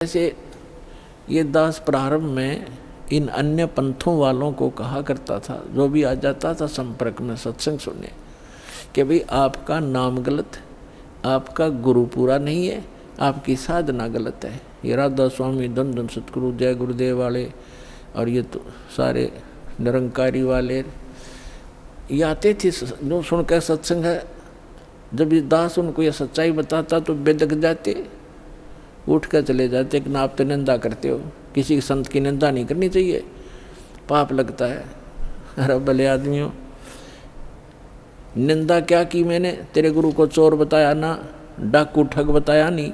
जैसे ये दास प्रारंभ में इन अन्य पंथों वालों को कहा करता था, जो भी आ जाता था संपर्क में सत्संग सुनने, कि भाई आपका नाम गलत है, आपका गुरु पूरा नहीं है, आपकी साधना गलत है। ये राधा स्वामी, धन धन सतगुरु, जय गुरुदेव वाले और ये तो सारे निरंकारी वाले ये आते थे जो सुनकर सत्संग है। जब ये दास उनको ये सच्चाई बताता तो बेदक जाते, उठ कर चले जाते कि ना आप तो निंदा करते हो, किसी संत की निंदा नहीं करनी चाहिए, पाप लगता है। अरे भले आदमियों, निंदा क्या की मैंने? तेरे गुरु को चोर बताया ना, डाकू ठग बताया नहीं,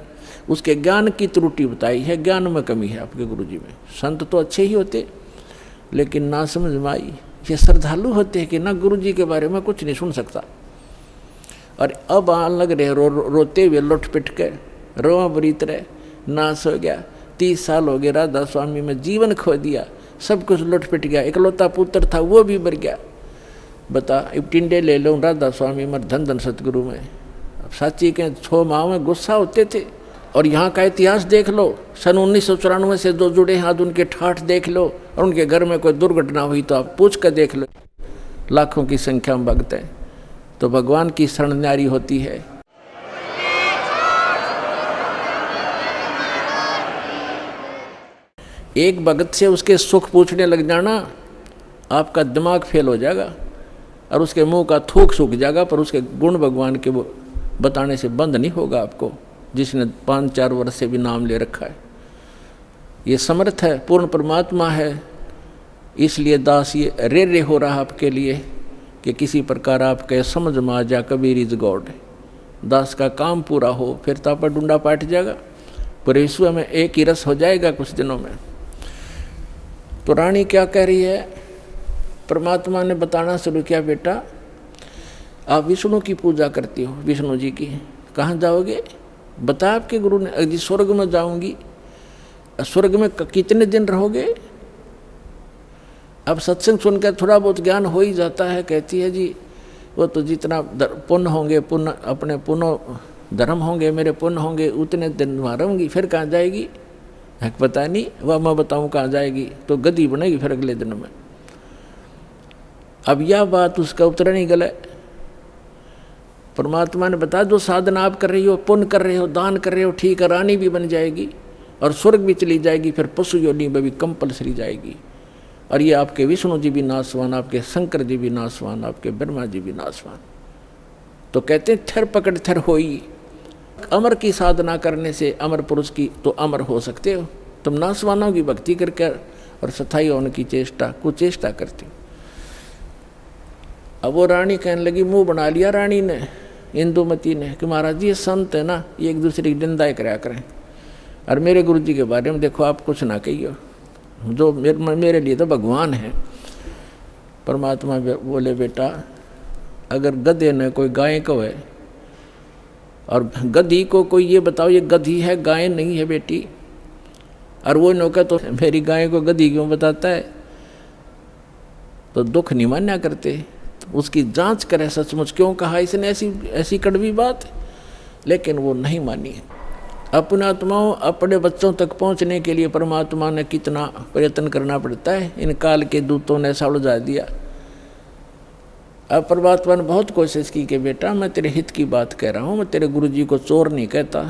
उसके ज्ञान की त्रुटि बताई है, ज्ञान में कमी है आपके गुरु जी में। संत तो अच्छे ही होते लेकिन ना समझ में आई। ये श्रद्धालु होते हैं कि ना गुरु जी के बारे में कुछ नहीं सुन सकता, और अब आन लग रहे रोते हुए लुट पिट के, रोआ बरीत रहे, नाश हो गया। 30 साल हो गए राधा स्वामी में, जीवन खो दिया, सब कुछ लुट पिट गया। इकलौता पुत्र था वो भी मर गया। बता, अब टिंडे ले लो राधा स्वामी में, धन धन सतगुरु में। अब साची के 6 माह में गुस्सा होते थे। और यहाँ का इतिहास देख लो, सन 1994 से जो जुड़े हैं आज उनके ठाठ देख लो, और उनके घर में कोई दुर्घटना हुई तो आप पूछ कर देख लो, लाखों की संख्या में भक्त हैं। तो भगवान की शरण न्यारी होती है। एक भगत से उसके सुख पूछने लग जाना, आपका दिमाग फेल हो जाएगा और उसके मुंह का थूक सूख जाएगा, पर उसके गुण भगवान के वो बताने से बंद नहीं होगा आपको, जिसने 5-4 वर्ष से भी नाम ले रखा है। ये समर्थ है, पूर्ण परमात्मा है। इसलिए दास ये रे हो रहा आपके लिए कि किसी प्रकार आपके समझ में आ जा, कबीर इज गॉड। दास का काम पूरा हो, फिर तापा डूंडा पाट जाएगा, पर विश्व में एक ही रस हो जाएगा कुछ दिनों में। तो रानी क्या कह रही है? परमात्मा ने बताना शुरू किया, बेटा आप विष्णु की पूजा करती हो, विष्णु जी की। कहाँ जाओगे? बता आपके गुरु ने। जी स्वर्ग में जाऊंगी। स्वर्ग में कितने दिन रहोगे? अब सत्संग सुनकर थोड़ा बहुत ज्ञान हो ही जाता है। कहती है जी वो तो जितना पुण्य होंगे, पुण्य अपने पुण्य धर्म होंगे, मेरे पुण्य होंगे, उतने दिन वहाँ रहूँगी। फिर कहाँ जाएगी? पता नहीं, वह मैं बताऊँ कहाँ जाएगी। तो गद्दी बनेगी फिर अगले दिन में। अब यह बात उसका उत्तर नहीं गला। परमात्मा ने बताया जो साधना आप कर रही हो, पुण्य कर रहे हो, दान कर रहे हो, ठीक है, रानी भी बन जाएगी और स्वर्ग भी चली जाएगी, फिर पशु योनि में भी कंपलसरी जाएगी। और ये आपके विष्णु जी भी नासवान, आपके शंकर जी भी नासवान, आपके ब्रह्मा जी भी नासवान। तो कहते हैं थर पकड़ थर होई। अमर की साधना करने से अमर पुरुष की तो अमर हो सकते हो। तुम नासवानों की भक्ति करके और सथाई होने की चेष्टा कुचेष्टा करती हो। अब वो रानी कहने लगी, मुंह बना लिया रानी ने, इंदुमती ने, कि महाराज जी ये संत है ना, ये एक दूसरे की निंदा कराया करें, और मेरे गुरु जी के बारे में देखो आप कुछ ना कहिए, जो मेरे लिए तो भगवान है। परमात्मा बोले, बेटा अगर गधे ने कोई गाय को है और गधी को कोई ये बताओ ये गधी है गाय नहीं है बेटी, और वो नौका तो मेरी गाय को गधी क्यों बताता है, तो दुख नहीं मान्या करते। तो उसकी जांच करे सचमुच क्यों कहा इसने ऐसी कड़वी बात, लेकिन वो नहीं मानी है। अपने आत्माओं, अपने बच्चों तक पहुंचने के लिए परमात्मा ने कितना प्रयत्न करना पड़ता है। इन काल के दूतों ने ऐसा उलझा दिया। अब परमात्मा ने बहुत कोशिश की कि बेटा मैं तेरे हित की बात कह रहा हूँ, मैं तेरे गुरु जी को चोर नहीं कहता,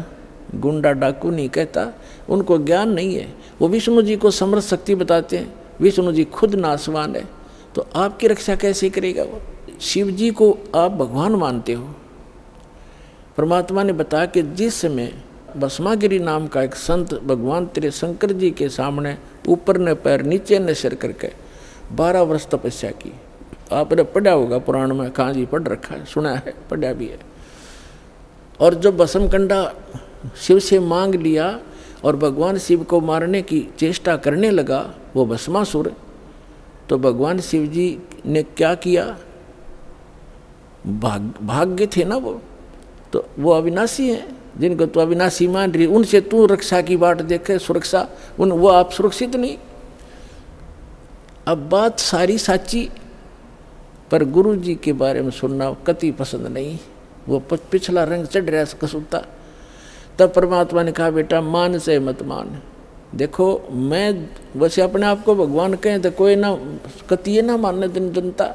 गुंडा डाकू नहीं कहता, उनको ज्ञान नहीं है। वो विष्णु जी को समर्थ शक्ति बताते हैं, विष्णु जी खुद नासवान है, तो आपकी रक्षा कैसे करेगा वो? शिव जी को आप भगवान मानते हो। परमात्मा ने बताया कि जिस समय भस्मागिरी नाम का एक संत भगवान तेरे शंकर जी के सामने ऊपर ने पैर नीचे ने सिर करके 12 वर्ष तपस्या की। आपने पढ़ा होगा पुराण में, कहाँ जी पढ़ रखा है, सुना है, पढ़ा भी है। और जब भस्मकंडा शिव से मांग लिया और भगवान शिव को मारने की चेष्टा करने लगा वो भस्मासुर, तो भगवान शिव जी ने क्या किया? भाग्य थे ना वो, तो वो अविनाशी हैं, जिनको तो अविनाशी मान रही, उनसे तू रक्षा की बाट देखे, सुरक्षा वो आप सुरक्षित नहीं। अब बात सारी साची, पर गुरु जी के बारे में सुनना कति पसंद नहीं। वो पिछला रंग चढ़ रहा है कसूता, तब परमात्मा ने कहा बेटा मान से मत मान। देखो मैं वैसे अपने आप को भगवान कहें तो कोई ना कतिये ना मानने दिन जनता।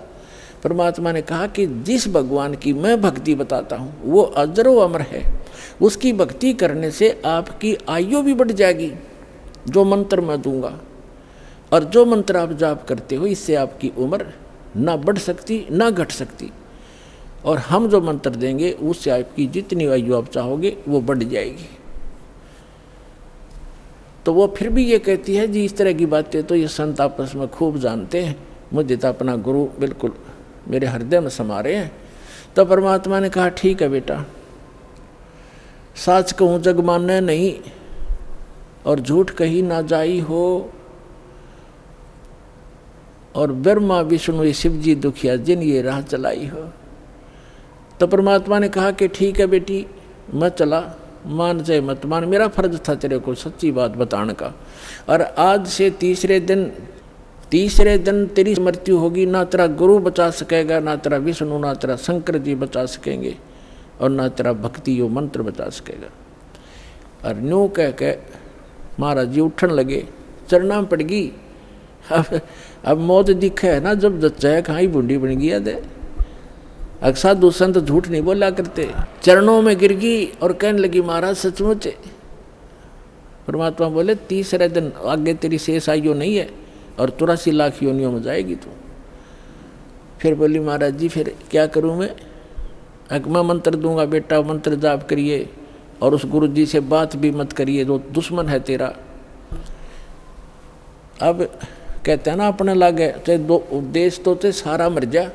परमात्मा ने कहा कि जिस भगवान की मैं भक्ति बताता हूँ वो अजरो अमर है, उसकी भक्ति करने से आपकी आयु भी बढ़ जाएगी जो मंत्र मैं दूंगा, और जो मंत्र आप जाप करते हो इससे आपकी उम्र ना बढ़ सकती ना घट सकती, और हम जो मंत्र देंगे उससे आपकी जितनी आयु आप चाहोगे वो बढ़ जाएगी। तो वो फिर भी ये कहती है जी इस तरह की बातें तो ये संत आपस में खूब जानते हैं, मुझे तो अपना गुरु बिल्कुल मेरे हृदय में समा रहे हैं। तो परमात्मा ने कहा ठीक है बेटा, साच कहूँ जग माने नहीं और झूठ कही ना जाई हो, और ब्रह्मा विष्णु शिव जी दुखिया जिन ये राह चलाई हो। तो परमात्मा ने कहा कि ठीक है बेटी मैं चला, मान चाहे मत मान, मेरा फर्ज था तेरे को सच्ची बात बताने का। और आज से तीसरे दिन तेरी मृत्यु होगी, ना तेरा गुरु बचा सकेगा, ना तेरा विष्णु, ना तेरा शंकर जी बचा सकेंगे, और ना तेरा भक्ति यो मंत्र बचा सकेगा। और न्यू कह के महाराज जी उठन लगे, चरना पड़ गई। अब मौत दिखे है ना, जब जच्चा खाई बूंदी बन गया दे। अक्सर दूसरा तो झूठ नहीं बोला करते। चरणों में गिर गई और कहने लगी महाराज सचमुच। परमात्मा बोले तीसरे दिन आगे तेरी शेष आयु नहीं है और 83 लाख योनियों में जाएगी तू। फिर बोली महाराज जी फिर क्या करूं मैं मंत्र दूंगा बेटा, मंत्र जाप करिए और उस गुरु जी से बात भी मत करिए जो दुश्मन है तेरा। अब कहते हैं ना अपने लागे चाहे दो उद्देश्य तो थे सारा मर जा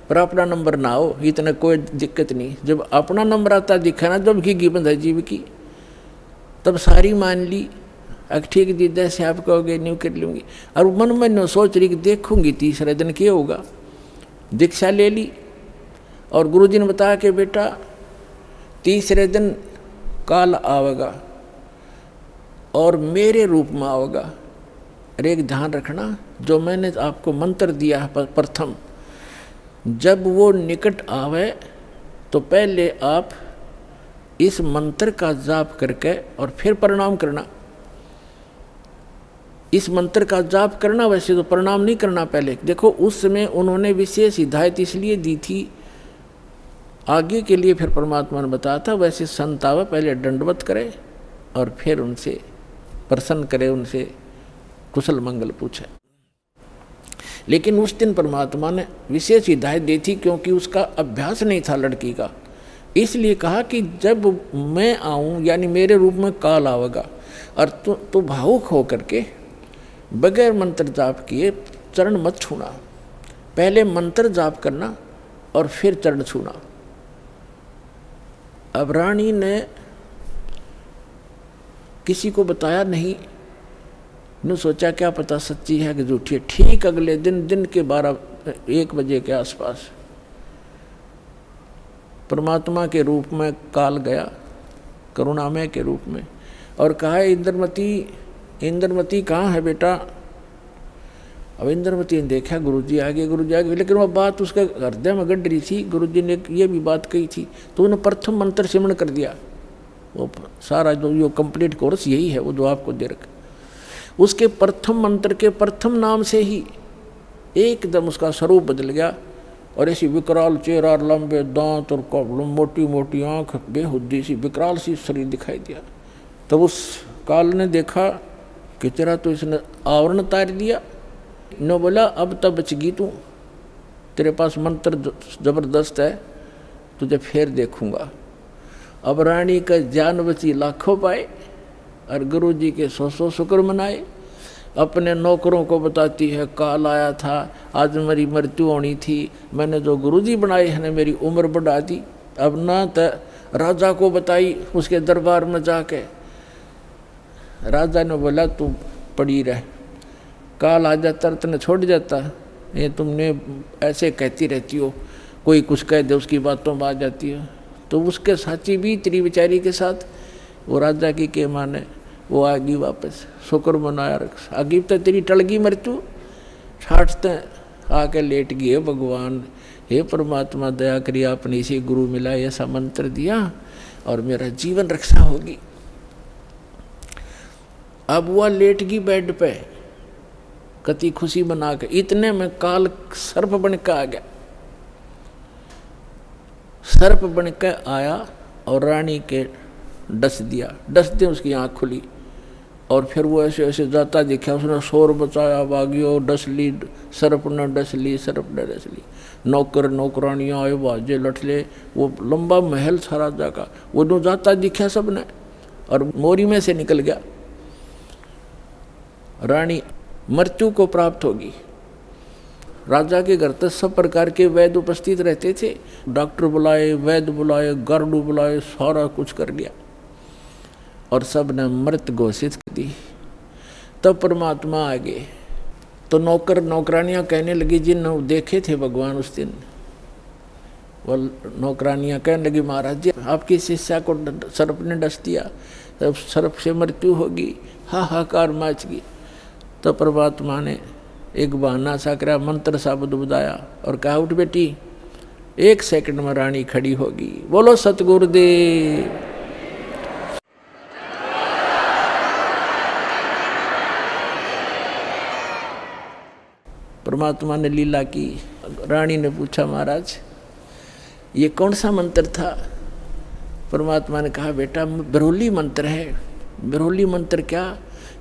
पर अपना नंबर ना हो, इतना कोई दिक्कत नहीं। जब अपना नंबर आता दिखा ना जब घी बंद है जीव की, तब सारी मान ली। अब ठीक जी जैसे आप कहोगे न्यू कर लूँगी। और मन में न्यू सोच रही कि देखूंगी तीसरे दिन क्या होगा। दीक्षा ले ली और गुरुजी ने बताया कि बेटा तीसरे दिन काल आवेगा और मेरे रूप में आवेगा। अरे एक ध्यान रखना, जो मैंने आपको मंत्र दिया है प्रथम, जब वो निकट आवे तो पहले आप इस मंत्र का जाप करके और फिर प्रणाम करना। इस मंत्र का जाप करना, वैसे तो प्रणाम नहीं करना पहले। देखो उस समय उन्होंने विशेष हिदायत इसलिए दी थी आगे के लिए, फिर परमात्मा ने बताया था वैसे संत आवे पहले दंडवत करे और फिर उनसे प्रसन्न करे, उनसे कुशल मंगल पूछे। लेकिन उस दिन परमात्मा ने विशेष हिदायत दी थी क्योंकि उसका अभ्यास नहीं था लड़की का। इसलिए कहा कि जब मैं आऊँ यानी मेरे रूप में काल आवेगा और तू भावुक हो करके बगैर मंत्र जाप किए चरण मत छूना, पहले मंत्र जाप करना और फिर चरण छूना। अब रानी ने किसी को बताया नहीं, ने सोचा क्या पता सच्ची है कि झूठी है। ठीक अगले दिन के 12-1 बजे के आसपास परमात्मा के रूप में काल गया, करुणामय के रूप में, और कहा इंद्रमती कहाँ है बेटा। अब इंद्रमती ने देखा गुरुजी आ गए, लेकिन वह बात उसके हृदय में गड़ रही थी। गुरुजी ने ये भी बात कही थी तो उन्होंने प्रथम मंत्र सिमरण कर दिया। वो सारा जो कंप्लीट कोर्स यही है वो जो आपको दे रखा। उसके प्रथम मंत्र के प्रथम नाम से ही एकदम उसका स्वरूप बदल गया और ऐसी विकराल चेहरा, लंबे दांत और मोटी मोटी आंख, बेहुद्दी सी विकराल सी शरीर दिखाई दिया। तब उस काल ने देखा कि तेरा तो इसने आवरण उतार दिया। ने बोला अब तब बच गई तू, तेरे पास मंत्र जबरदस्त है, तुझे फिर देखूंगा। अब रानी का जान बची लाखों पाए और गुरु जी के 100 शुक्र मनाए। अपने नौकरों को बताती है काल आया था, आज मेरी मृत्यु होनी थी, मैंने जो गुरुजी बनाए हैं मेरी उम्र बढ़ा दी। अब ना तो राजा को बताई, उसके दरबार में जाके राजा ने बोला तू पड़ी रह, काल आ जाता तने छोड़ जाता, ये तुमने ऐसे कहती रहती हो, कोई कुछ कह दे उसकी बातों में आ जाती है। तो उसके साथी भी तेरी बेचारी के साथ वो राजा की के माने वो आ गई वापस, शुक्र मनाया रख। आगे तो तेरी टलगी मृत्यु, छाटते आके लेट गई। भगवान हे परमात्मा दया करिए, आपने इसी गुरु मिला ऐसा मंत्र दिया और मेरा जीवन रक्षा होगी। अब वह लेट गई बेड पे कति खुशी बना के, इतने में काल सर्प बन के आ गया। सर्प बन के आया और रानी के डस दिया, डसते उसकी आंख खुली और फिर वो ऐसे ऐसे जाता दिखा। उसने शोर बचाया, भागियो, डस ली, सर्प ने डस ली, सर्प ने डस ली। नौकर नौकरानियाँ आए, बाजे लठले, वो लंबा महल था राजा का, वो जो जाता दिखा सबने और मोरी में से निकल गया। रानी मृत्यु को प्राप्त होगी। राजा के घर तक सब प्रकार के वैद्य उपस्थित रहते थे, डॉक्टर बुलाए, वैद्य बुलाए, गार्डू बुलाए, सारा कुछ कर लिया और सब ने मृत घोषित कर दी। तब परमात्मा आ गए तो नौकर नौकरानियां कहने लगी, जिन देखे थे भगवान उस दिन, वो नौकरानियां कहने लगी, महाराज जी आपकी शिष्या को सर्प ने डस दिया, तब सर्प से मृत्यु होगी, हाहाकार मच गई। तो परमात्मा ने एक बहाना सा करा, मंत्र शब्द बुझाया और कहा, उठ बेटी, 1 सेकंड में रानी खड़ी होगी। बोलो सतगुरुदेव। परमात्मा ने लीला की। रानी ने पूछा, महाराज ये कौन सा मंत्र था? परमात्मा ने कहा, बेटा बिरोली मंत्र है। बिरोली मंत्र क्या?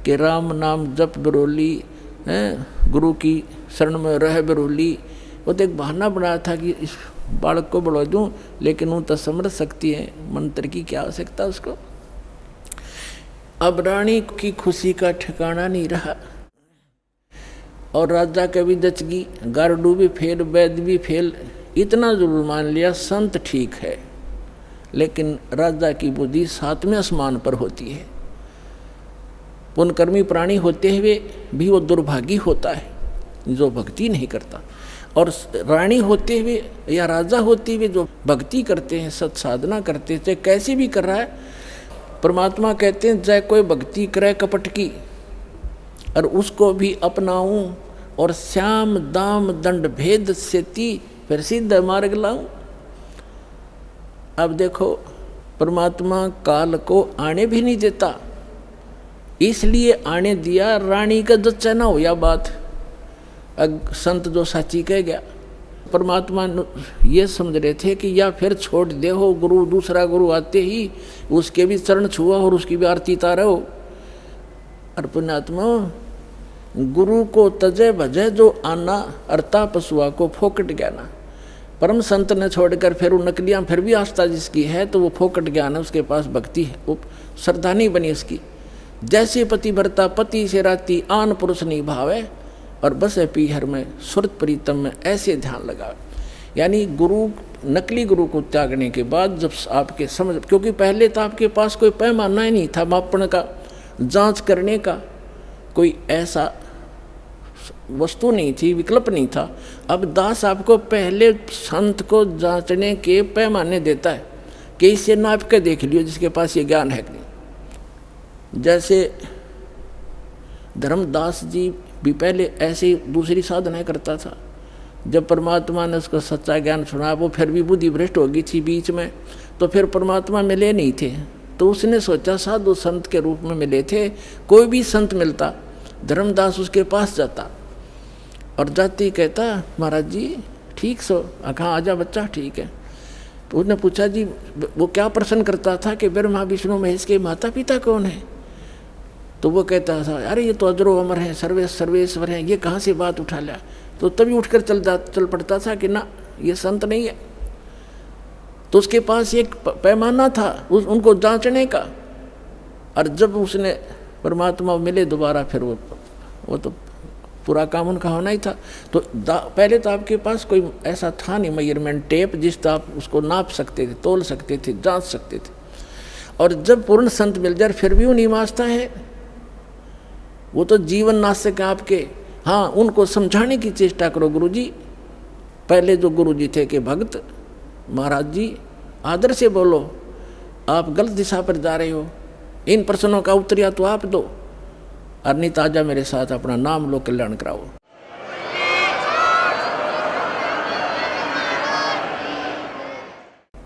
कि राम नाम जप बिरोली, गुरु की शरण में रह बिरोली। वो तो एक बहाना बनाया था कि इस बालक को बढ़ा दूं, लेकिन वो तो समझ सकती है मंत्र की क्या आवश्यकता उसको। अब रानी की खुशी का ठिकाना नहीं रहा और राजा का भी दचगी, गार्डू भी फेल, वैद्य भी फेल। इतना जरूर मान लिया संत ठीक है, लेकिन राजा की बुद्धि 7वें आसमान पर होती है। पुण्यकर्मी प्राणी होते हुए भी वो दुर्भागी होता है जो भक्ति नहीं करता, और रानी होते हुए या राजा होते हुए जो भक्ति करते हैं, सत साधना करते हैं, चाहे कैसे भी कर रहा है। परमात्मा कहते हैं, चाहे कोई भक्ति करे कपट की और उसको भी अपनाऊं और श्याम दाम दंड भेद से ती फिर सिद्ध मार्ग लाऊं। अब देखो, परमात्मा काल को आने भी नहीं देता, इसलिए आने दिया रानी का जच्चा ना हो या बात। संत जो साची कह गया, परमात्मा ये समझ रहे थे कि या फिर छोड़ दे हो गुरु, दूसरा गुरु आते ही उसके भी चरण छुआ और उसकी भी आरती तारा हो। और पुण्यात्मा, गुरु को तजे भजे जो आना, अर्ता पशुआ को फोकट ज्ञाना। परम संत ने छोड़कर फिर वो नकलियाँ फिर भी आस्था जिसकी है तो वो फोकट ज्ञान है, उसके पास भक्ति है, वो श्रद्धा नहीं बनी उसकी। जैसे पति भरता पति से राती, आन पुरुष नहीं भावे और बस है पीहर में सुरत प्रीतम में, ऐसे ध्यान लगावे। यानी गुरु, नकली गुरु को त्यागने के बाद जब आपके समझ, क्योंकि पहले तो आपके पास कोई पैमाना ही नहीं था मापन का, जांच करने का कोई ऐसा वस्तु नहीं थी, विकल्प नहीं था। अब दास आपको पहले संत को जांचने के पैमाने देता है कि इससे नाप के देख लियो जिसके पास ये ज्ञान है कि नहीं। जैसे धर्मदास जी भी पहले ऐसे ही दूसरी साधनाएं करता था, जब परमात्मा ने उसको सच्चा ज्ञान सुना, वो फिर भी बुद्धि भ्रष्ट हो गई थी बीच में, तो फिर परमात्मा मिले नहीं थे, तो उसने सोचा साधु संत के रूप में मिले थे। कोई भी संत मिलता, धर्मदास उसके पास जाता और जाती कहता, महाराज जी ठीक सो, कहाँ आजा बच्चा, ठीक है। तो उसने पूछा, जी वो क्या प्रश्न करता था कि ब्रह्मा विष्णु महेश के माता पिता कौन है? तो वो कहता था, अरे ये तो अजरो अमर है, सर्वेश्वर हैं, ये कहाँ से बात उठा लिया? तो तभी उठकर चल पड़ता था कि ना, ये संत नहीं है। तो उसके पास एक पैमाना था उनको जांचने का, और जब उसने परमात्मा मिले दोबारा, फिर वो तो पूरा काम उनका होना ही था। तो पहले तो आपके पास कोई ऐसा था नहीं मेजरमेंट टेप जिससे आप उसको नाप सकते थे, तोल सकते थे, जांच सकते थे। और जब पूर्ण संत मिल जाए फिर भी वो नहीं मांझता है, वो तो जीवन नाशक है आपके। हाँ, उनको समझाने की चेष्टा करो। गुरुजी, पहले जो गुरुजी थे कि भक्त, महाराज जी आदर से बोलो, आप गलत दिशा पर जा रहे हो, इन प्रश्नों का उत्तर या तो आप दो, और नहीं ताजा मेरे साथ अपना नाम लो, कल्याण कराओ।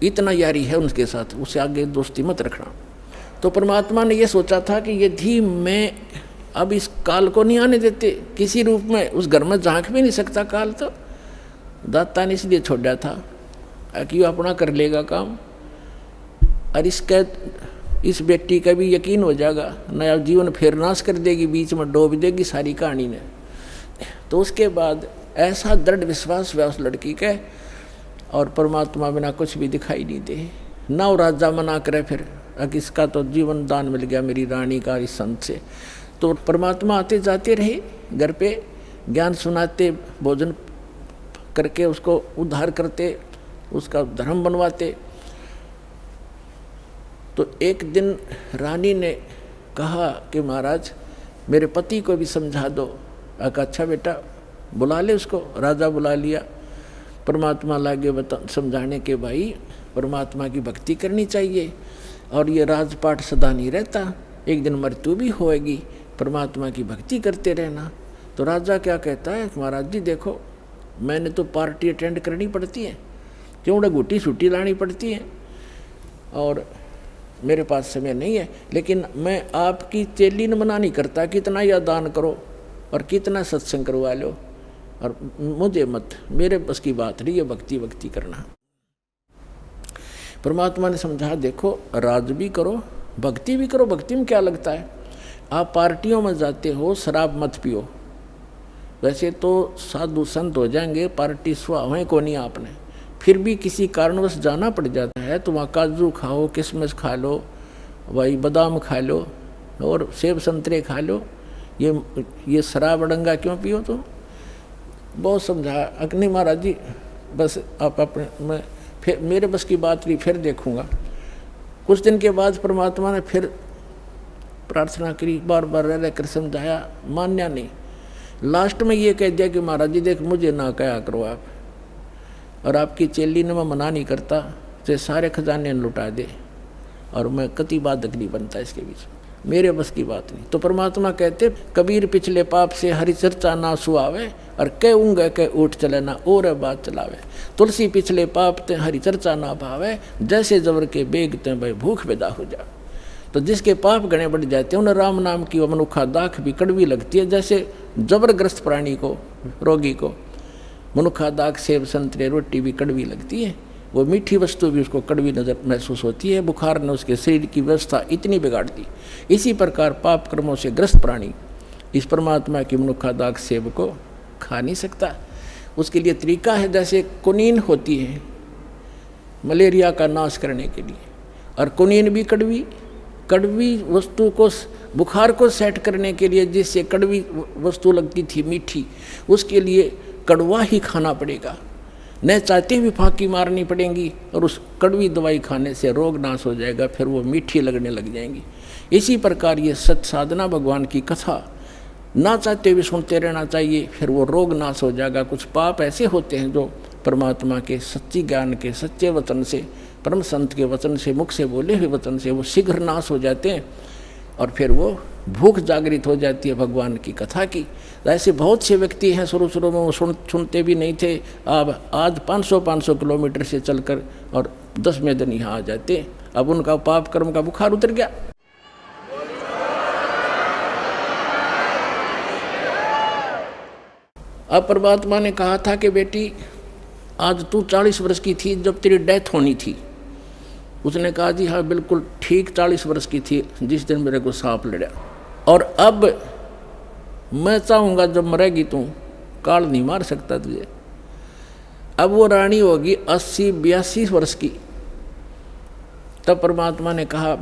इतना यारी है उनके साथ, उससे आगे दोस्ती मत रखना। तो परमात्मा ने ये सोचा था कि यदि मैं अब इस काल को नहीं आने देते किसी रूप में, उस घर में झांक भी नहीं सकता काल, तो दाता ने इसलिए छोड़ा था कि वो अपना कर लेगा काम, और इस बेटी का भी यकीन हो जाएगा, नया जीवन फिर नाश कर देगी, बीच में डूब देगी सारी कहानी ने। तो उसके बाद ऐसा दृढ़ विश्वास हुआ उस लड़की के, और परमात्मा बिना कुछ भी दिखाई नहीं दे, ना वो राजा मना करे फिर, इसका तो जीवन दान मिल गया मेरी रानी का इस संत से। तो परमात्मा आते जाते रहे घर पे, ज्ञान सुनाते, भोजन करके उसको उद्धार करते, उसका धर्म बनवाते। तो एक दिन रानी ने कहा कि महाराज मेरे पति को भी समझा दो। अच्छा बेटा बुला ले उसको। राजा बुला लिया। परमात्मा लागे समझाने के भाई परमात्मा की भक्ति करनी चाहिए, और ये राजपाट सदा नहीं रहता, एक दिन मृत्यु भी होएगी, परमात्मा की भक्ति करते रहना। तो राजा क्या कहता है, महाराज जी देखो मैंने तो पार्टी अटेंड करनी पड़ती है, क्यों ना घुटी छुट्टी लानी पड़ती है, और मेरे पास समय नहीं है, लेकिन मैं आपकी चेली ने मना नहीं करता, कितना या दान करो और कितना सत्संग करवा लो, और मुझे मत, मेरे बस की बात नहीं है भक्ति करना। परमात्मा ने समझा देखो राज भी करो भक्ति भी करो, भक्ति में क्या लगता है, आप पार्टियों में जाते हो शराब मत पियो, वैसे तो साधु संत हो जाएंगे, पार्टी सुहावें को नहीं आपने, फिर भी किसी कारणवश जाना पड़ जाता है तो वहाँ काजू खाओ, किशमिश खा लो, वही बादाम खा लो और सेब संतरे खा लो, ये शराब अड़ंगा क्यों पियो। तो बहुत समझा, अग्नि महाराज जी बस आप अपने, मैं फिर मेरे बस की बात नहीं, फिर देखूंगा। कुछ दिन के बाद परमात्मा ने फिर प्रार्थना करी, बार बार रह कर समझाया, मान्या नहीं। लास्ट में ये कह दिया कि महाराज जी देख मुझे ना कहा करो आप, और आपकी चेली ने मैं मना नहीं करता, तो सारे खजाने लुटा दे, और मैं कति बाधक नहीं बनता इसके बीच, मेरे बस की बात नहीं। तो परमात्मा कहते कबीर पिछले पाप से हरि चर्चा ना सुहावे, और कह ऊँगे कह उठ चले ना और बात चलावे। तुलसी पिछले पाप ते हरि चर्चा ना भावे, जैसे जबर के बेग ते भाई भूख बेदा हो जा। तो जिसके पाप गणे बढ़ जाते हैं उन्हें राम नाम की वो मनुखा दाख भी कड़वी लगती है, जैसे जबरग्रस्त प्राणी को, रोगी को मनुखा दाख सेब संतरे रोटी भी कड़वी लगती है, वो मीठी वस्तु भी उसको कड़वी नजर महसूस होती है। बुखार ने उसके शरीर की व्यवस्था इतनी बिगाड़ दी। इसी प्रकार पाप कर्मों से ग्रस्त प्राणी इस परमात्मा की मनुखा दाख सेब को खा नहीं सकता। उसके लिए तरीका है, जैसे कुनीन होती है मलेरिया का नाश करने के लिए, और कुनीन भी कड़वी वस्तु को, बुखार को सेट करने के लिए जिससे कड़वी वस्तु लगती थी मीठी, उसके लिए कड़वा ही खाना पड़ेगा, न चाहते भी फांकी मारनी पड़ेंगी, और उस कड़वी दवाई खाने से रोग नाश हो जाएगा, फिर वो मीठी लगने लग जाएंगी। इसी प्रकार ये सत्य साधना भगवान की कथा ना चाहते भी सुनते रहना चाहिए, फिर वो रोग नाश हो जाएगा। कुछ पाप ऐसे होते हैं जो परमात्मा के सच्ची ज्ञान के सच्चे वचन से, परम संत के वचन से, मुख से बोले हुए वचन से वो शीघ्र नाश हो जाते हैं, और फिर वो भूख जागृत हो जाती है भगवान की कथा की। ऐसे बहुत से व्यक्ति हैं शुरू में वो सुनते भी नहीं थे, अब आज 500 किलोमीटर से चलकर और 10वें दिन यहाँ आ जाते, अब उनका पाप कर्म का बुखार उतर गया। अब परमात्मा ने कहा था कि बेटी आज तू 40 वर्ष की थी जब तेरी डेथ होनी थी। उसने कहा जी हाँ बिल्कुल ठीक 40 वर्ष की थी जिस दिन मेरे को सांप लड़ा, और अब मैं चाहूँगा जब मरेगी तू, काल नहीं मार सकता तुझे। अब वो रानी होगी 80-82 वर्ष की। तब परमात्मा ने कहा,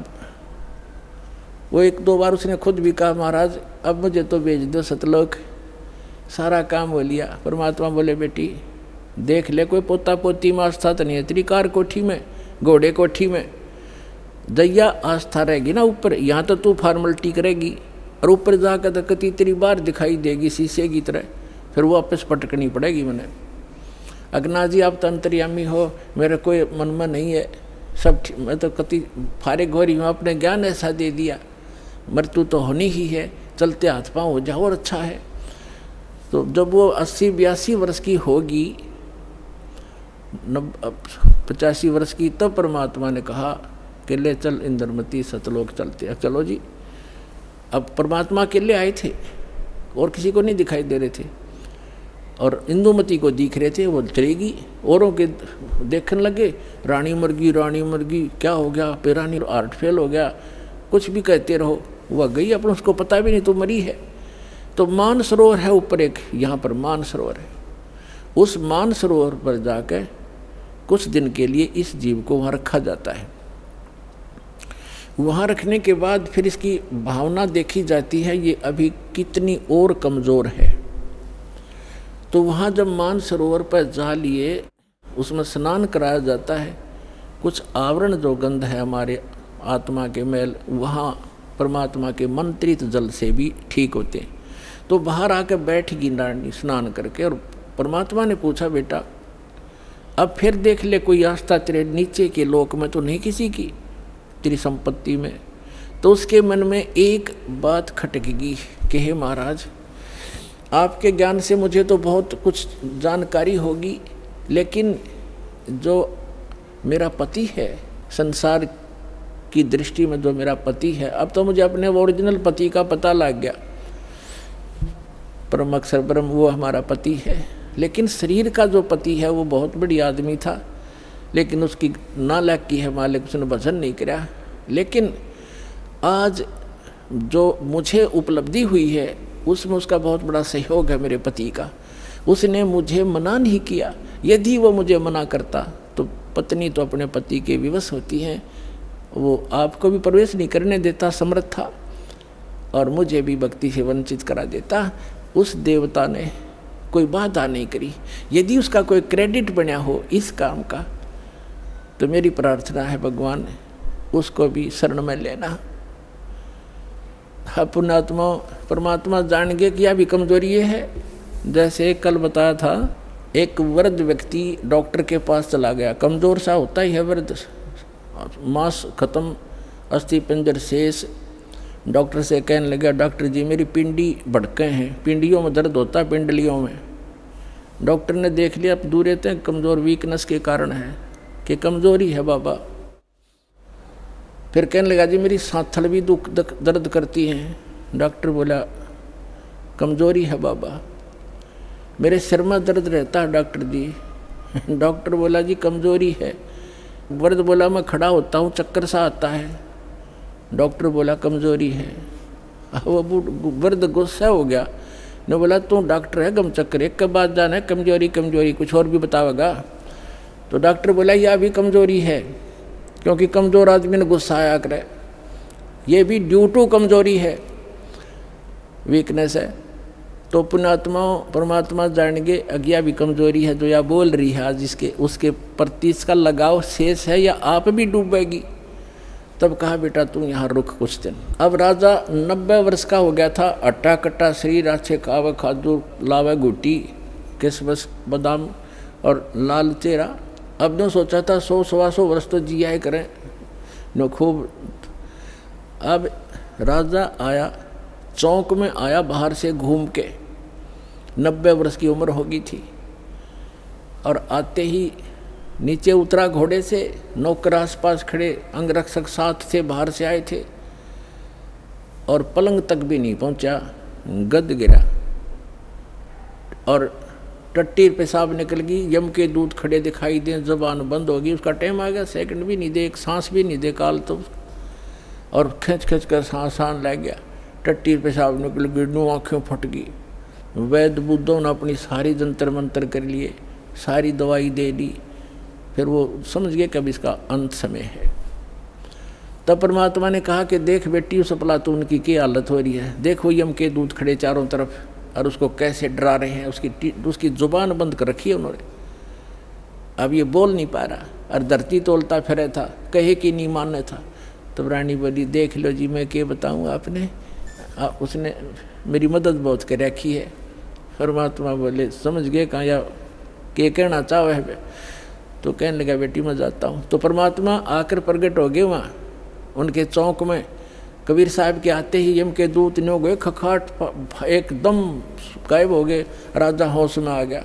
वो 1-2 बार उसने खुद भी कहा महाराज अब मुझे तो भेज दो सतलोक, सारा काम हो लिया। परमात्मा बोले बेटी देख ले कोई पोता पोती में आस्था तो नहीं है, त्रिकार कोठी में, घोड़े कोठी में दैया आस्था रहेगी ना ऊपर, यहाँ तो तू फॉर्मलिटी करेगी, और ऊपर जाकर तो कति तेरी बार दिखाई देगी शीशे की तरह, फिर वो वापस पटकनी पड़ेगी। मैंने अगना जी आप तो अंतर्यामी हो, मेरा कोई मन में नहीं है, सब मैं तो कति फारिग हो रही हूँ, आपने ज्ञान ऐसा दे दिया, मृत्यु तो होनी ही है, चलते हाथ पाँव हो जाओ और अच्छा है। तो जब वो 80-82 वर्ष की होगी, 85 वर्ष की, तब परमात्मा ने कहा कि ले चल इंद्रमती सतलोक चलते। अब चलो जी, अब परमात्मा अकेले आए थे और किसी को नहीं दिखाई दे रहे थे, और इंदुमती को दिख रहे थे, वो चलेगी। औरों के देखने लगे, रानी मर गई, क्या हो गया, पे रानी हार्ट फेल हो गया, कुछ भी कहते रहो, वह गई अपन, उसको पता भी नहीं तो मरी है। तो मान सरोवर है ऊपर एक, यहाँ पर मान सरोवर है। उस मान सरोवर पर जाकर कुछ दिन के लिए इस जीव को वहाँ रखा जाता है। वहाँ रखने के बाद फिर इसकी भावना देखी जाती है, ये अभी कितनी और कमज़ोर है। तो वहाँ जब मान सरोवर पर जा लिए, उसमें स्नान कराया जाता है। कुछ आवरण जो गंध है हमारे आत्मा के मैल, वहाँ परमात्मा के मंत्रित जल से भी ठीक होते हैं। तो बाहर आकर बैठ गई रानी स्नान करके, और परमात्मा ने पूछा, बेटा अब फिर देख ले, कोई आस्था तेरे नीचे के लोक में तो नहीं किसी की, तेरी संपत्ति में। तो उसके मन में एक बात खटकेगी कि हे महाराज, आपके ज्ञान से मुझे तो बहुत कुछ जानकारी होगी, लेकिन जो मेरा पति है, संसार की दृष्टि में जो मेरा पति है, अब तो मुझे अपने ओरिजिनल पति का पता लग गया। परम अक्षर ब्रह्म वो हमारा पति है, लेकिन शरीर का जो पति है वो बहुत बड़ी आदमी था, लेकिन उसकी नालायकी है मालिक, उसने भजन नहीं किया। लेकिन आज जो मुझे उपलब्धि हुई है उसमें उसका बहुत बड़ा सहयोग है मेरे पति का। उसने मुझे मना नहीं किया, यदि वो मुझे मना करता तो पत्नी तो अपने पति के विवश होती हैं, वो आपको भी प्रवेश नहीं करने देता समर्थ था, और मुझे भी भक्ति से वंचित करा देता। उस देवता ने कोई बाधा नहीं करी। यदि उसका कोई क्रेडिट बना हो इस काम का, तो मेरी प्रार्थना है भगवान उसको भी शरण में लेना। पुण्यात्मा परमात्मा जान गए कि यह भी कमजोरी ये है। जैसे कल बताया था, एक वृद्ध व्यक्ति डॉक्टर के पास चला गया, कमज़ोर सा होता ही है वृद्ध, मांस खत्म, अस्थि पंजर शेष। डॉक्टर से कहने लगा, डॉक्टर जी मेरी पिंडी भड़के हैं, पिंडियों में दर्द होता है, पिंडलियों में। डॉक्टर ने देख लिया, अब दूर रहते हैं, कमज़ोर वीकनेस के कारण है कि कमज़ोरी है बाबा। फिर कहने लगा, जी मेरी सांथल भी दर्द करती हैं। डॉक्टर बोला, कमज़ोरी है बाबा। मेरे सिर में दर्द रहता है डॉक्टर जी। डॉक्टर बोला, जी कमज़ोरी है। वृद्ध बोला, मैं खड़ा होता हूँ चक्कर सा आता है। डॉक्टर बोला, कमज़ोरी है। वो वृद्ध गुस्सा हो गया, ने बोला, तू डॉक्टर है गम चक्कर, एक के बाद जाना है कमज़ोरी कमज़ोरी, कुछ और भी बतावेगा। तो डॉक्टर बोला, यह भी कमज़ोरी है, क्योंकि कमज़ोर आदमी ने गुस्सा आया करे, ये भी ड्यू टू कमज़ोरी है, वीकनेस है। तो पुण्यात्मा परमात्मा जानेंगे अज्ञा भी कमज़ोरी है जो या बोल रही है आज, इसके उसके प्रति इसका लगाव शेष है या आप भी डूबेगी। तब कहा, बेटा तू यहाँ रुक कुछ दिन। अब राजा 90 वर्ष का हो गया था, अट्टा कट्टा शरीर, अच्छे खावे खादू, लावे घुटी, किसमस बादाम और लाल चेहरा। अब ने सोचा था 100-125 वर्ष तो जिया ही करें नो खूब। अब राजा आया, चौक में आया बाहर से घूम के, 90 वर्ष की उम्र होगी थी, और आते ही नीचे उतरा घोड़े से, नौकर आसपास खड़े, अंगरक्षक साथ थे, बाहर से आए थे, और पलंग तक भी नहीं पहुंचा, गद गिरा और टट्टी पेशाब निकल गई। यम के दूत खड़े दिखाई दे, जबान बंद होगी, उसका टाइम आ गया, सेकंड भी नहीं दे, एक सांस भी नहीं दे काल तो, और खींच खींच कर सांस लग गया, टट्टी पेशाब निकल गई, नू आँखें फट गई। वैद्य बुद्धों ने अपनी सारी जंतर मंतर कर लिए, सारी दवाई दे दी, फिर वो समझ गए कि अब इसका अंत समय है। तब परमात्मा ने कहा कि देख बेटी उस अफलातून की क्या हालत हो रही है, देखो यम के दूत खड़े चारों तरफ और उसको कैसे डरा रहे हैं, उसकी जुबान बंद कर रखी है उन्होंने, अब ये बोल नहीं पा रहा, और धरती तोलता फिरे था, कहे कि नहीं मानने था। तब रानी बोली, देख लो जी मैं क्या बताऊँ आपने, उसने मेरी मदद बहुत कर रखी है। परमात्मा बोले, समझ गए कहाँ या के कहना चाहो है। तो कहने लगा, बेटी मैं जाता हूँ। तो परमात्मा आकर प्रकट हो गए वहाँ उनके चौक में। कबीर साहब के आते ही यम के दूत ने हो गए खखाट, एकदम गायब हो गए। राजा होश में आ गया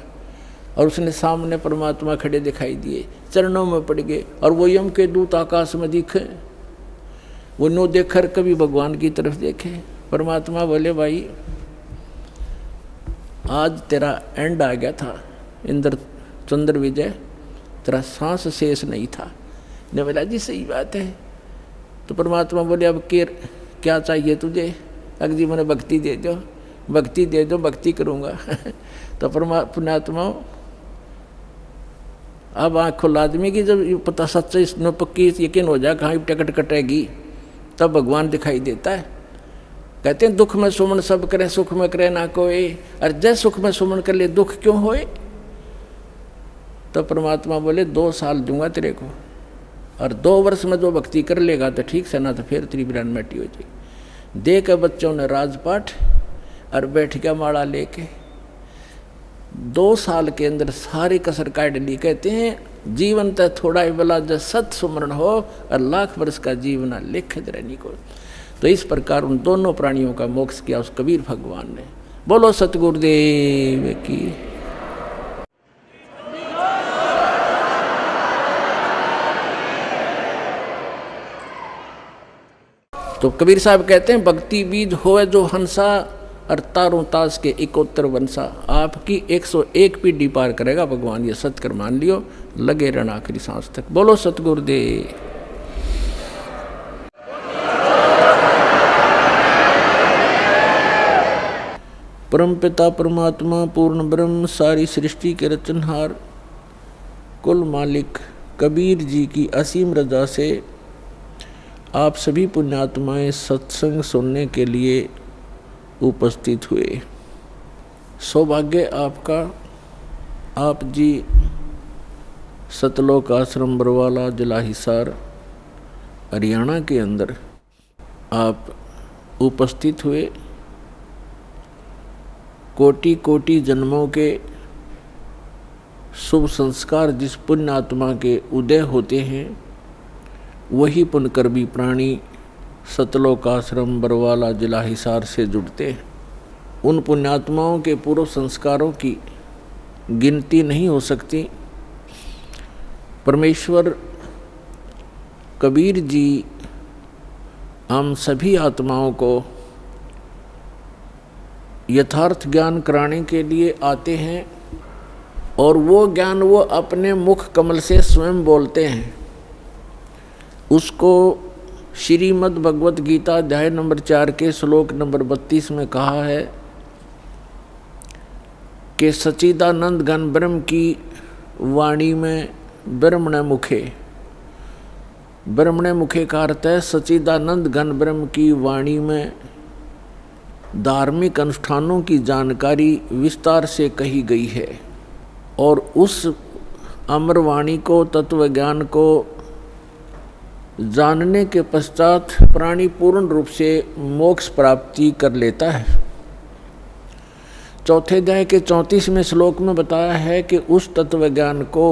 और उसने सामने परमात्मा खड़े दिखाई दिए, चरणों में पड़ गए, और वो यम के दूत आकाश में दिखे। वो नो देखकर कभी भगवान की तरफ देखे। परमात्मा बोले भाई आज तेरा एंड आ गया था इंद्र चंद्र विजय, तेरा सांस शेष नहीं था। ने बोला जी सही बात है। तो परमात्मा बोले अब क्या चाहिए तुझे? अगर जी मैंने भक्ति दे दो, भक्ति दे दो, भक्ति करूँगा। तो परमात्मा अब आँख खुल आदमी की जब पता सच्चाई न पक्की यकीन हो जाए कहाँ टिकट कटेगी तब भगवान दिखाई देता है। कहते हैं दुख में सुमन सब करे, सुख में करे ना कोई। और जय सुख में सुमन कर ले दुख क्यों होए? तो परमात्मा बोले 2 साल दूंगा तेरे को, और 2 वर्ष में जो भक्ति कर लेगा तो ठीक से, ना तो फिर तेरी बिरान मिट्टी हो जाएगी। दे के बच्चों ने राजपाठ और बैठ गया माला लेके। 2 साल के अंदर सारी कसर काट ली। कहते हैं जीवन तो थोड़ा ही बला जब सत सुमरण हो, और लाख वर्ष का जीवन लिख रहनी को। तो इस प्रकार उन दोनों प्राणियों का मोक्ष किया उस कबीर भगवान ने। बोलो सतगुरुदेव की। तो कबीर साहब कहते हैं भक्ति बीज होए जो हंसा, और तारों ताश के 71 वंशा। आपकी 101 पीढ़ी पार करेगा भगवान, ये सत्कर मान लियो, लगे रहना आखिरी सांस तक। बोलो सतगुरुदेव। परमपिता परमात्मा पूर्ण ब्रह्म सारी सृष्टि के रचनहार कुल मालिक कबीर जी की असीम रजा से आप सभी पुण्यात्माएं सत्संग सुनने के लिए उपस्थित हुए। सौभाग्य आपका, आप जी सतलोक आश्रम बरवाला जिला हिसार हरियाणा के अंदर आप उपस्थित हुए। कोटि कोटि जन्मों के शुभ संस्कार जिस पुण्य आत्मा के उदय होते हैं, वही पुण्यकर्मी प्राणी सतलोक आश्रम बरवाला जिला हिसार से जुड़ते हैं। उन पुण्यात्माओं के पूर्व संस्कारों की गिनती नहीं हो सकती। परमेश्वर कबीर जी हम सभी आत्माओं को यथार्थ ज्ञान कराने के लिए आते हैं, और वो ज्ञान वो अपने मुख कमल से स्वयं बोलते हैं। उसको श्रीमद् भगवत गीता अध्याय नंबर 4 के श्लोक नंबर 32 में कहा है कि सच्चिदानंद घन ब्रह्म की वाणी में ब्रह्मण मुखे। ब्रह्मण मुखे का अर्थ है सच्चिदानंद घन ब्रह्म की वाणी में धार्मिक अनुष्ठानों की जानकारी विस्तार से कही गई है, और उस अमर वाणी को, तत्व ज्ञान को जानने के पश्चात प्राणी पूर्ण रूप से मोक्ष प्राप्ति कर लेता है। चौथे अध्याय के 34वें श्लोक में बताया है कि उस तत्व ज्ञान को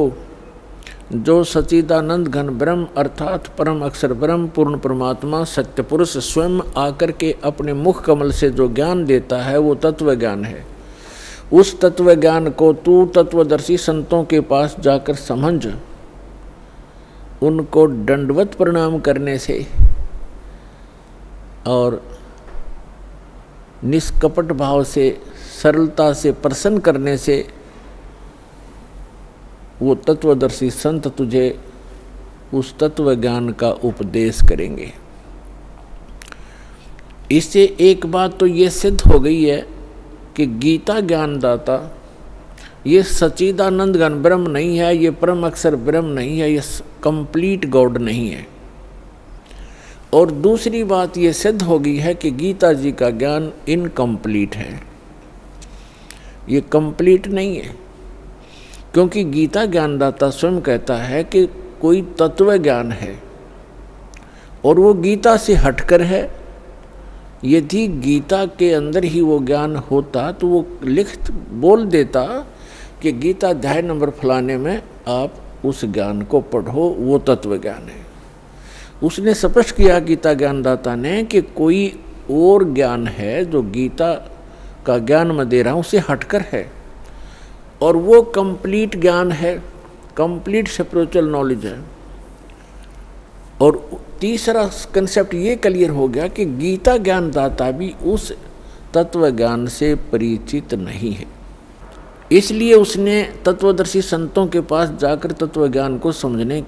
जो सच्चिदानंद घन ब्रह्म अर्थात परम अक्षर ब्रह्म पूर्ण परमात्मा सत्य पुरुष स्वयं आकर के अपने मुख कमल से जो ज्ञान देता है वो तत्व ज्ञान है। उस तत्व ज्ञान को तू तत्वदर्शी संतों के पास जाकर समझ, उनको दंडवत प्रणाम करने से और निष्कपट भाव से सरलता से प्रसन्न करने से वो तत्वदर्शी संत तुझे उस तत्व ज्ञान का उपदेश करेंगे। इससे एक बात तो ये सिद्ध हो गई है कि गीता ज्ञानदाता ये सच्चिदानंद घन ब्रह्म नहीं है, ये परम अक्षर ब्रह्म नहीं है, ये कंप्लीट गॉड नहीं है। और दूसरी बात ये सिद्ध हो गई है कि गीता जी का ज्ञान इनकम्प्लीट है, ये कंप्लीट नहीं है। क्योंकि गीता ज्ञानदाता स्वयं कहता है कि कोई तत्व ज्ञान है और वो गीता से हटकर है। यदि गीता के अंदर ही वो ज्ञान होता तो वो बोल देता कि गीता अध्याय नंबर फलाने में आप उस ज्ञान को पढ़ो, वो तत्व ज्ञान है। उसने स्पष्ट किया गीता ज्ञानदाता ने कि कोई और ज्ञान है जो गीता का ज्ञान मैं दे रहा हूँ उसे हटकर है, और वो कंप्लीट ज्ञान है, कंप्लीट स्पिरिचुअल नॉलेज है। और तीसरा कंसेप्ट ये क्लियर हो गया कि गीता ज्ञानदाता भी उस तत्व ज्ञान से परिचित नहीं है, इसलिए उसने तत्वदर्शी संतों के पास जाकर तत्व ज्ञान को समझने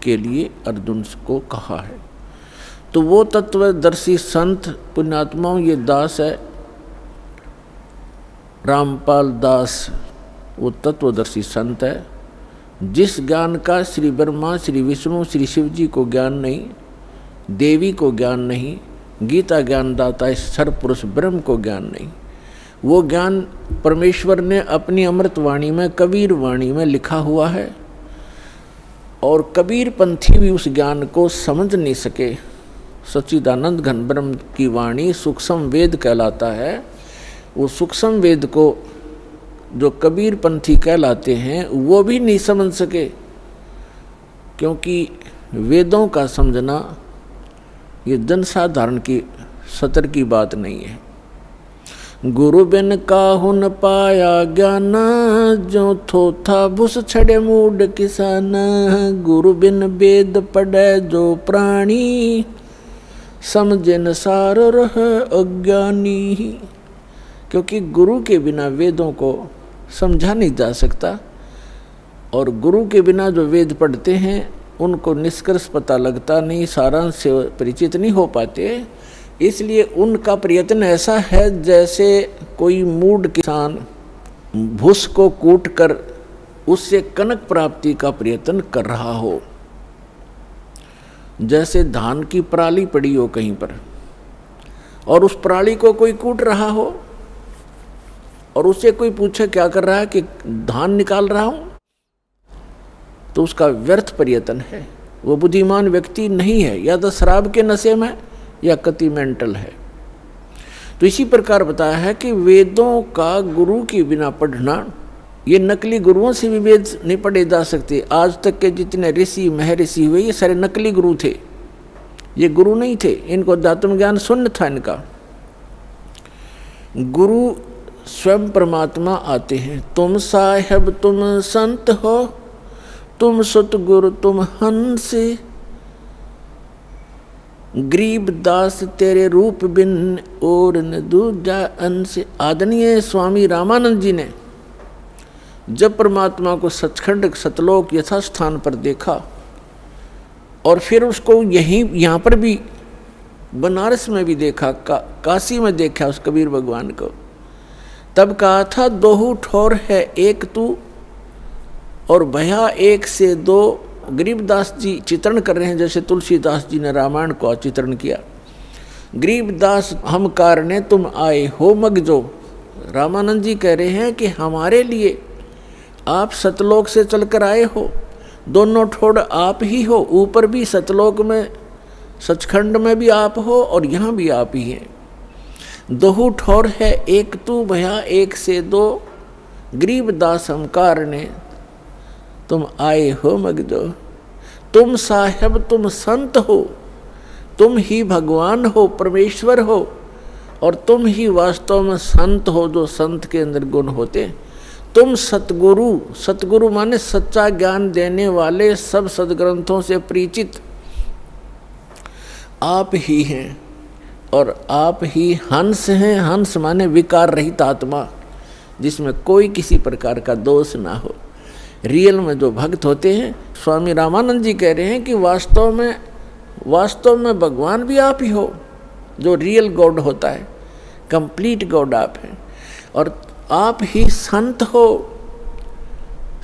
के लिए अर्जुन को कहा है। तो वो तत्वदर्शी संत पुण्यात्माओं, ये दास है रामपाल दास, वो तत्वदर्शी संत है जिस ज्ञान का श्री ब्रह्मा, श्री विष्णु, श्री शिव जी को ज्ञान नहीं, देवी को ज्ञान नहीं, गीता ज्ञानदाता इस सर्वपुरुष ब्रह्म को ज्ञान नहीं। वो ज्ञान परमेश्वर ने अपनी अमृत वाणी में, कबीर वाणी में लिखा हुआ है, और कबीर पंथी भी उस ज्ञान को समझ नहीं सके। सच्चिदानंद घन ब्रह्म की वाणी सूक्ष्म वेद कहलाता है। वो सूक्ष्म वेद को जो कबीर पंथी कहलाते हैं वो भी नहीं समझ सके, क्योंकि वेदों का समझना ये जनसाधारण की सतर की बात नहीं है। गुरु बिन काहू न पाया ज्ञान, जो थोथा भुस छड़े मूड किसान। गुरु बिन वेद पढ़े जो प्राणी, समझे न सार रह अज्ञानी। क्योंकि गुरु के बिना वेदों को समझा नहीं जा सकता, और गुरु के बिना जो वेद पढ़ते हैं उनको निष्कर्ष पता लगता नहीं, सारांश से परिचित नहीं हो पाते। इसलिए उनका प्रयत्न ऐसा है जैसे कोई मूढ़ किसान भूस को कूट कर उससे कनक प्राप्ति का प्रयत्न कर रहा हो। जैसे धान की पराली पड़ी हो कहीं पर, और उस पराली को कोई कूट रहा हो, और उससे कोई पूछे क्या कर रहा है, कि धान निकाल रहा हूं, तो उसका व्यर्थ प्रयत्न है। वो बुद्धिमान व्यक्ति नहीं है, या तो शराब के नशे में या कति मेंटल है। तो इसी प्रकार बताया है कि वेदों का गुरु के बिना पढ़ना, ये नकली गुरुओं से भी वेद नहीं पढ़े जा सकते। आज तक के जितने ऋषि महर्षि हुए ये सारे नकली गुरु थे, ये गुरु नहीं थे। इनको अध्यात्म ज्ञान शून्य था इनका। गुरु स्वयं परमात्मा आते हैं। तुम साहेब तुम संत हो, तुम सतगुरु तुम हंस, गरीब दास तेरे रूप बिन और न दूजा अंश। आदरणीय स्वामी रामानंद जी ने जब परमात्मा को सचखंड सतलोक यथास्थान पर देखा, और फिर उसको यहाँ पर भी बनारस में भी देखा, काशी में देखा उस कबीर भगवान को, तब कहा था दोहू ठोर है एक तू, और भया एक से दो। गरीबदास जी चित्रण कर रहे हैं जैसे तुलसीदास जी ने रामायण को चित्रण किया। गरीबदास हम कारणे तुम आए हो मगजो। रामानंद जी कह रहे हैं कि हमारे लिए आप सतलोक से चलकर आए हो, दोनों ठोड़ आप ही हो, ऊपर भी सतलोक में सचखंड में भी आप हो और यहाँ भी आप ही हैं। दोहू ठोर है एक तू, भया एक से दो। गरीबदास हम कारणे तुम आए हो मगजो। तुम साहेब तुम संत हो, तुम ही भगवान हो, परमेश्वर हो, और तुम ही वास्तव में संत हो जो संत के अंदर गुण होते। तुम सतगुरु, सतगुरु माने सच्चा ज्ञान देने वाले, सब सदग्रंथों से परिचित आप ही हैं, और आप ही हंस हैं। हंस माने विकार रहित आत्मा, जिसमें कोई किसी प्रकार का दोष ना हो। रियल में जो भक्त होते हैं, स्वामी रामानंद जी कह रहे हैं कि वास्तव में भगवान भी आप ही हो, जो रियल गॉड होता है, कंप्लीट गॉड आप हैं। और आप ही संत हो,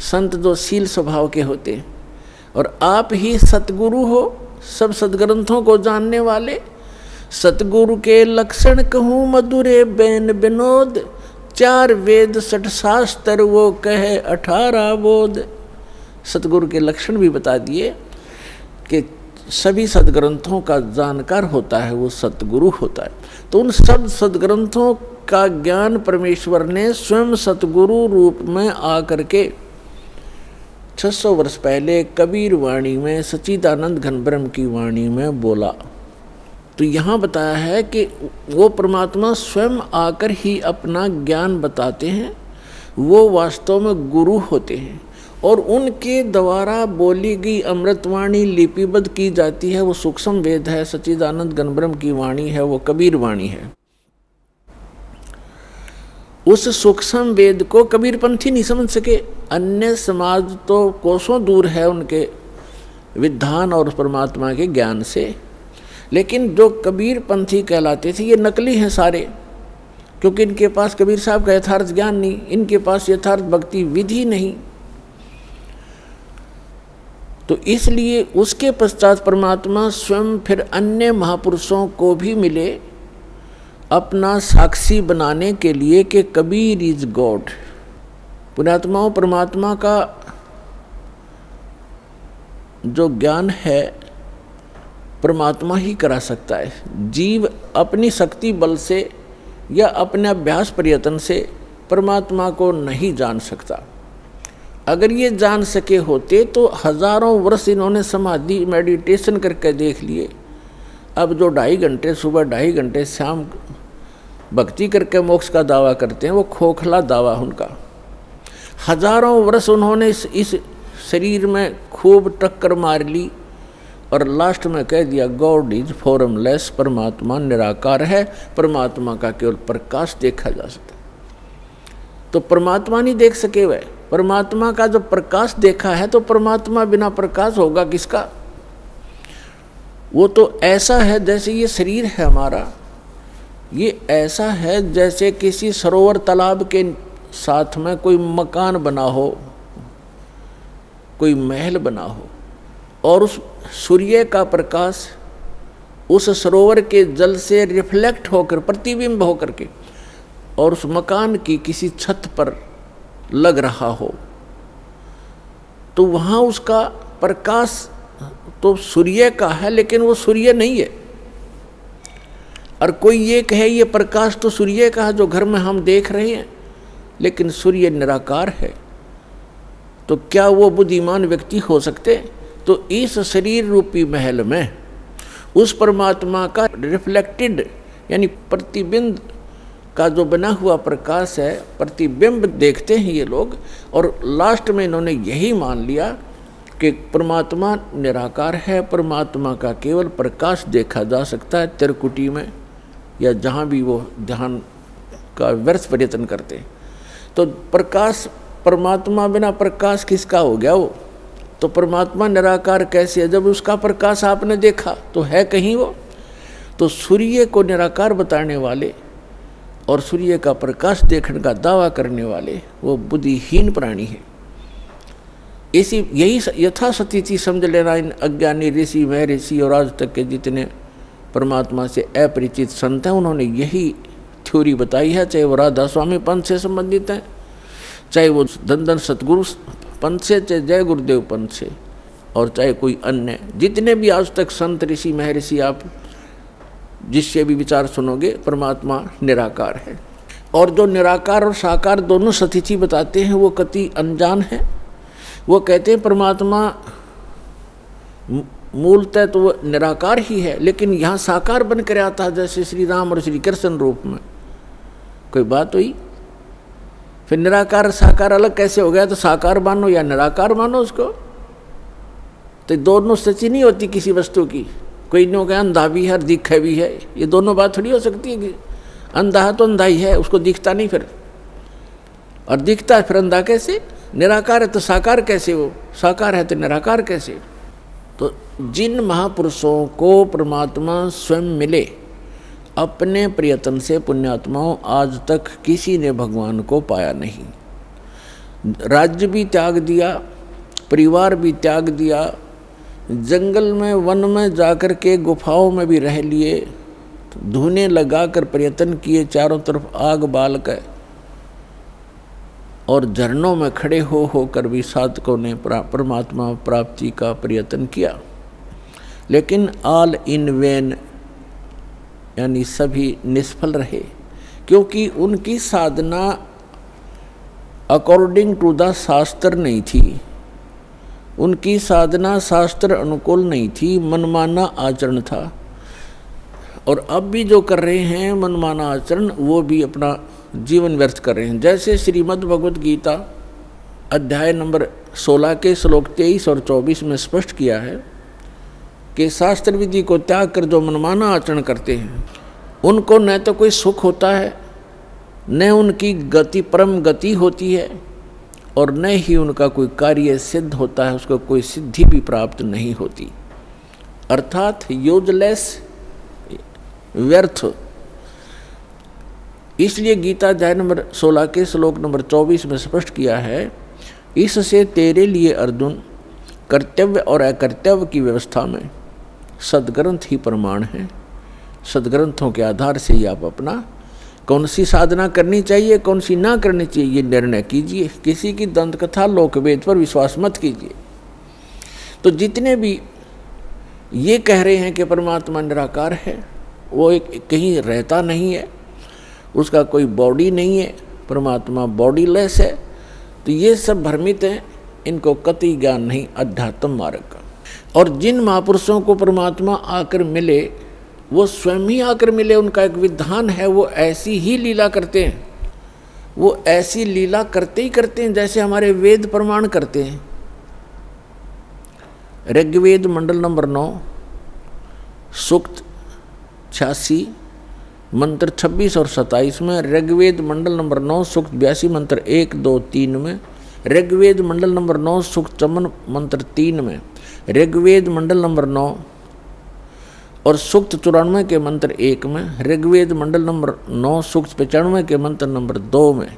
संत जो शील स्वभाव के होते हैं। और आप ही सतगुरु हो, सब सदग्रंथों को जानने वाले। सतगुरु के लक्षण कहूँ मधुरे बैन विनोद, 4 वेद 6 शास्त्र वो कहे 18 बोध। सतगुरु के लक्षण भी बता दिए कि सभी सदग्रंथों का जानकार होता है, वो सतगुरु होता है। तो उन सब सदग्रंथों का ज्ञान परमेश्वर ने स्वयं सतगुरु रूप में आकर के 600 वर्ष पहले कबीर वाणी में, सच्चिदानंद घन ब्रह्म की वाणी में बोला। तो यहाँ बताया है कि वो परमात्मा स्वयं आकर ही अपना ज्ञान बताते हैं, वो वास्तव में गुरु होते हैं। और उनके द्वारा बोली गई अमृतवाणी लिपिबद्ध की जाती है, वो सूक्ष्म वेद है, सच्चिदानंद गणब्रह्म की वाणी है, वो कबीर वाणी है। उस सूक्ष्म वेद को कबीरपंथी नहीं समझ सके। अन्य समाज तो कोसों दूर है उनके विधान और परमात्मा के ज्ञान से, लेकिन जो कबीरपंथी कहलाते थे ये नकली हैं सारे, क्योंकि इनके पास कबीर साहब का यथार्थ ज्ञान नहीं, इनके पास यथार्थ भक्ति विधि नहीं। तो इसलिए उसके पश्चात परमात्मा स्वयं फिर अन्य महापुरुषों को भी मिले अपना साक्षी बनाने के लिए कि कबीर इज गॉड। पुण्यात्माओं, परमात्मा का जो ज्ञान है परमात्मा ही करा सकता है। जीव अपनी शक्ति बल से या अपने अभ्यास प्रयत्न से परमात्मा को नहीं जान सकता। अगर ये जान सके होते तो हजारों वर्ष इन्होंने समाधि मेडिटेशन करके देख लिए। अब जो 2.5 घंटे सुबह 2.5 घंटे शाम भक्ति करके मोक्ष का दावा करते हैं, वो खोखला दावा उनका। हजारों वर्ष उन्होंने इस शरीर में खूब टक्कर मार ली और लास्ट में कह दिया गॉड इज फॉर्मलेस, परमात्मा निराकार है, परमात्मा का केवल प्रकाश देखा जा सकता। तो परमात्मा नहीं देख सके वह, परमात्मा का जो प्रकाश देखा है, तो परमात्मा बिना प्रकाश होगा किसका? वो तो ऐसा है जैसे ये शरीर है हमारा, ये ऐसा है जैसे किसी सरोवर तालाब के साथ में कोई मकान बना हो, कोई महल बना हो, और उस सूर्य का प्रकाश उस सरोवर के जल से रिफ्लेक्ट होकर, प्रतिबिंब होकर के, और उस मकान की किसी छत पर लग रहा हो, तो वहाँ उसका प्रकाश तो सूर्य का है, लेकिन वो सूर्य नहीं है। और कोई ये कहे ये प्रकाश तो सूर्य का है जो घर में हम देख रहे हैं, लेकिन सूर्य निराकार है, तो क्या वो बुद्धिमान व्यक्ति हो सकते? तो इस शरीर रूपी महल में उस परमात्मा का रिफ्लेक्टेड यानी प्रतिबिंब का जो बना हुआ प्रकाश है, प्रतिबिंब देखते हैं ये लोग। और लास्ट में इन्होंने यही मान लिया कि परमात्मा निराकार है, परमात्मा का केवल प्रकाश देखा जा सकता है त्रिकुटी में या जहाँ भी वो ध्यान का व्यर्थ प्रयत्न करते हैं। तो प्रकाश, परमात्मा बिना प्रकाश किसका हो गया वो? तो परमात्मा निराकार कैसे है? जब उसका प्रकाश आपने देखा तो है कहीं वो? तो सूर्य को निराकार बताने वाले और सूर्य का प्रकाश देखने का दावा करने वाले वो बुद्धिहीन प्राणी है। यही यथास्थिति समझ लेना। इन अज्ञानी ऋषि महर्षि और आज तक के जितने परमात्मा से अपरिचित संत हैं, उन्होंने यही थ्योरी बताई है, चाहे वो राधा स्वामी पंथ से संबंधित हैं, चाहे वो धन सतगुरु पंथ से, चाहे जय गुरुदेव पंथ से, और चाहे कोई अन्य जितने भी आज तक संत ऋषि महर्षि आप जिससे भी विचार सुनोगे, परमात्मा निराकार है। और जो निराकार और साकार दोनों स्थिति बताते हैं वो कति अनजान है। वो कहते हैं परमात्मा मूलतः तो वो निराकार ही है, लेकिन यहाँ साकार बन कर आता है, जैसे श्री राम और श्री कृष्ण रूप में। कोई बात हुई? फिर निराकार साकार अलग कैसे हो गया? तो साकार मानो या निराकार मानो उसको, तो दोनों स्थिति नहीं होती किसी वस्तु की। कोई नहीं होगा अंधा भी है और दिखे भी है, ये दोनों बात थोड़ी हो सकती है कि अंधा है तो अंधा ही है, उसको दिखता नहीं फिर, और दिखता है फिर अंधा कैसे? निराकार है तो साकार कैसे? वो साकार है तो निराकार कैसे? तो जिन महापुरुषों को परमात्मा स्वयं मिले अपने प्रयत्न से, पुण्यात्माओं, आज तक किसी ने भगवान को पाया नहीं। राज्य भी त्याग दिया, परिवार भी त्याग दिया, जंगल में वन में जाकर के गुफाओं में भी रह लिए, धूने लगाकर प्रयत्न किए, चारों तरफ आग बाल कर, और झरनों में खड़े हो कर भी साधकों ने परमात्मा प्राप्ति का प्रयत्न किया, लेकिन ऑल इन वेन, यानी सभी निष्फल रहे, क्योंकि उनकी साधना अकॉर्डिंग टू द शास्त्र नहीं थी, उनकी साधना शास्त्र अनुकूल नहीं थी, मनमाना आचरण था। और अब भी जो कर रहे हैं मनमाना आचरण, वो भी अपना जीवन व्यर्थ कर रहे हैं। जैसे श्रीमद् भगवत गीता अध्याय नंबर 16 के श्लोक 23 और 24 में स्पष्ट किया है कि शास्त्र विधि को त्याग कर जो मनमाना आचरण करते हैं उनको न तो कोई सुख होता है, न उनकी गति परम गति होती है, और न ही उनका कोई कार्य सिद्ध होता है, उसको कोई सिद्धि भी प्राप्त नहीं होती, अर्थात यूजलेस, व्यर्थ। इसलिए गीता अध्याय नंबर 16 के श्लोक नंबर 24 में स्पष्ट किया है, इससे तेरे लिए अर्जुन कर्तव्य और अकर्तव्य की व्यवस्था में सद्ग्रंथ ही प्रमाण है। सद्ग्रंथों के आधार से ही आप अपना कौन सी साधना करनी चाहिए, कौन सी ना करनी चाहिए, ये निर्णय कीजिए। किसी की दंत कथा लोकवेद पर विश्वास मत कीजिए। तो जितने भी ये कह रहे हैं कि परमात्मा निराकार है, वो एक कहीं रहता नहीं है, उसका कोई बॉडी नहीं है, परमात्मा बॉडीलेस है, तो ये सब भ्रमित हैं, इनको कतई ज्ञान नहीं अध्यात्म मार्ग का। और जिन महापुरुषों को परमात्मा आकर मिले वो स्वयं ही आकर मिले, उनका एक विधान है, वो ऐसी ही लीला करते हैं, वो ऐसी लीला करते ही करते हैं जैसे हमारे वेद प्रमाण करते हैं। ऋग्वेद मंडल नंबर 9 सूक्त 86 मंत्र 26 और 27 में, ऋग्वेद मंडल नंबर 9 सूक्त 82 मंत्र 1, 2, 3 में, ऋग्वेद मंडल नंबर 9 सूक्त 54 मंत्र 3 में, ऋग्वेद मंडल नंबर 9 और सूक्त 94 के मंत्र 1 में, ऋग्वेद मंडल नंबर 9 सूक्त 95 के मंत्र नंबर 2 में,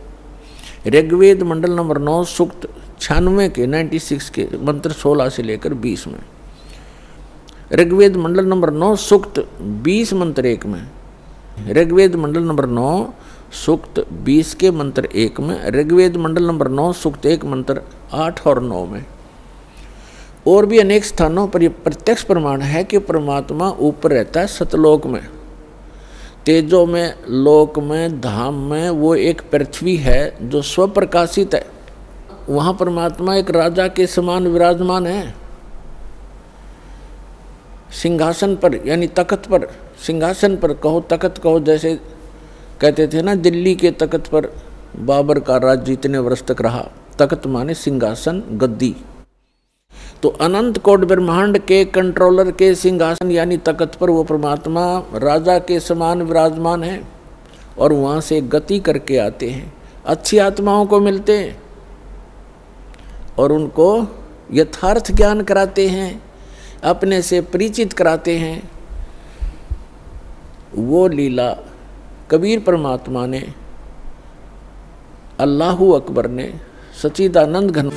ऋग्वेद मंडल नंबर 9 सूक्त 96 के 96 के मंत्र 16 से लेकर 20 में, ऋग्वेद मंडल नंबर 9 सूक्त 20 मंत्र 1 में, ऋग्वेद मंडल नंबर 9 सूक्त 20 के मंत्र 1 में, ऋग्वेद मंडल नंबर 9 सूक्त 1 मंत्र 8 और 9 में। और भी अनेक स्थानों पर यह प्रत्यक्ष प्रमाण है कि परमात्मा ऊपर रहता है सतलोक में, तेजो में, लोक में, धाम में। वो एक पृथ्वी है जो स्वप्रकाशित है, वहाँ परमात्मा एक राजा के समान विराजमान है, सिंहासन पर, यानी तख्त पर, सिंहासन पर कहो तख्त कहो, जैसे कहते थे ना दिल्ली के तख्त पर बाबर का राज्य इतने वर्ष तक रहा। तख्त माने सिंहासन, गद्दी। तो अनंत कोट ब्रह्मांड के कंट्रोलर के सिंहासन यानी तख्त पर वो परमात्मा राजा के समान विराजमान है, और वहाँ से गति करके आते हैं, अच्छी आत्माओं को मिलते हैं और उनको यथार्थ ज्ञान कराते हैं, अपने से परिचित कराते हैं। वो लीला कबीर परमात्मा ने, अल्लाहु अकबर ने, सच्चिदानंद घन